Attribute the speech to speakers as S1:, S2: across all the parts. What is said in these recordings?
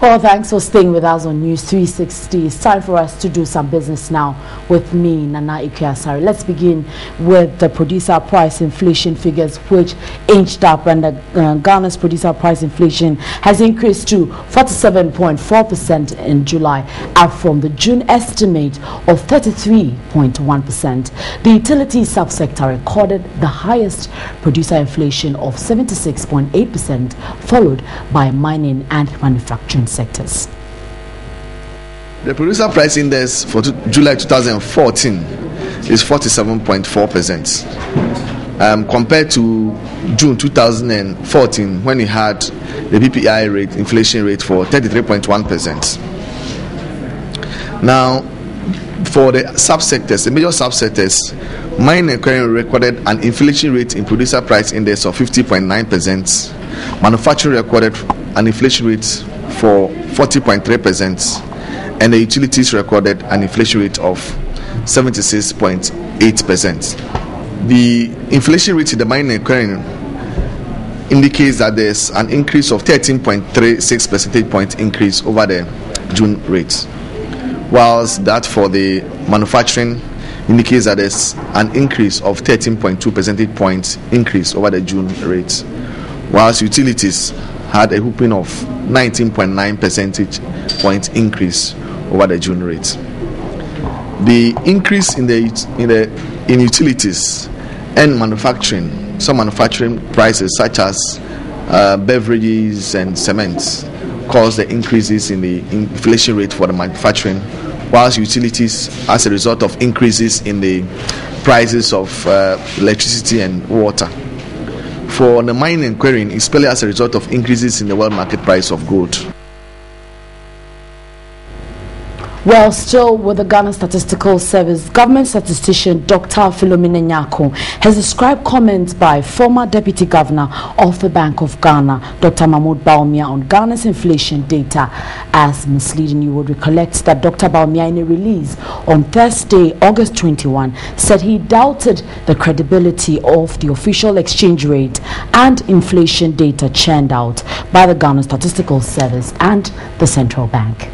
S1: Well, thanks for staying with us on News 360. It's time for us to do some business now with me, Nana Ikuasari. Let's begin with the producer price inflation figures, which inched up, and Ghana's producer price inflation has increased to 47.4% in July, up from the June estimate of 33.1%. The utility subsector recorded the highest producer inflation of 76.8%, followed by mining and manufacturing sectors.
S2: The producer price index for July 2014 is 47.4%, compared to June 2014, when we had the PPI rate, inflation rate, for 33.1%. Now, for the subsectors, the major subsectors, mining and quarrying recorded an inflation rate in producer price index of 50.9%. Manufacturing recorded an inflation rate for 40.3%, and the utilities recorded an inflation rate of 76.8%. The inflation rate in the mining and quarrying indicates that there's an increase of 13.36 percentage point increase over the June rate, whilst that for the manufacturing indicates that there's an increase of 13.2 percentage point increase over the June rate, whilst utilities had a whooping of 19.9 percentage point increase over the June rate. The increase in utilities and manufacturing, some manufacturing prices such as beverages and cement, caused the increases in the inflation rate for the manufacturing, whilst utilities, as a result of increases in the prices of electricity and water. For the mining and quarrying, it's purely as a result of increases in the world market price of gold.
S1: Well, still with the Ghana Statistical Service, government statistician Dr. Philomena Nyarko has described comments by former Deputy Governor of the Bank of Ghana, Dr. Mahmoud Bawumia, on Ghana's inflation data as misleading. You would recollect that Dr. Bawumia, in a release on Thursday, August 21, said he doubted the credibility of the official exchange rate and inflation data churned out by the Ghana Statistical Service and the Central Bank.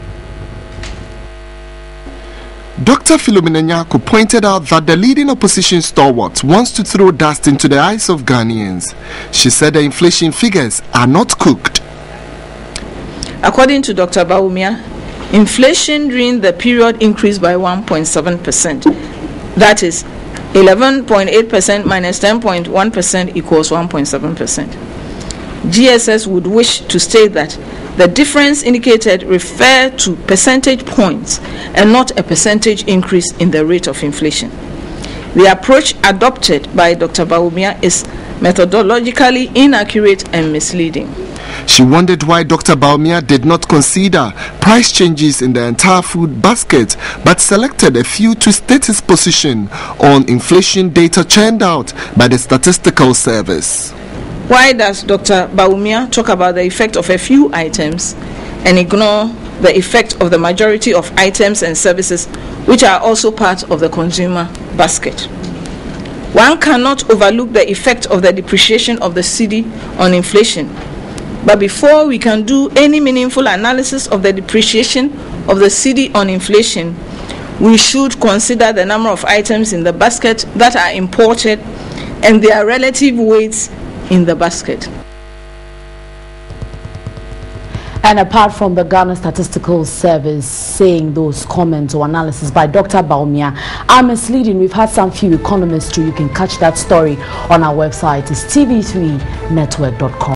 S3: Dr. Philomena Nyarko pointed out that the leading opposition stalwart wants to throw dust into the eyes of Ghanaians. She said the inflation figures are not cooked.
S4: According to Dr. Bawumia, inflation during the period increased by 1.7%. That is 11.8% minus 10.1% equals 1.7%. GSS would wish to state that the difference indicated refer to percentage points and not a percentage increase in the rate of inflation. The approach adopted by Dr. Bawumia is methodologically inaccurate and misleading.
S3: She wondered why Dr. Bawumia did not consider price changes in the entire food basket, but selected a few to state his position on inflation data churned out by the Statistical Service.
S4: Why does Dr. Bawumia talk about the effect of a few items and ignore the effect of the majority of items and services which are also part of the consumer basket? One cannot overlook the effect of the depreciation of the cedi on inflation. But before we can do any meaningful analysis of the depreciation of the cedi on inflation, we should consider the number of items in the basket that are imported and their relative weights in the basket.
S1: And apart from the Ghana Statistical Service saying those comments or analysis by Dr. Bawumia are misleading, we've had some few economists too. You can catch that story on our website. It's tv3network.com.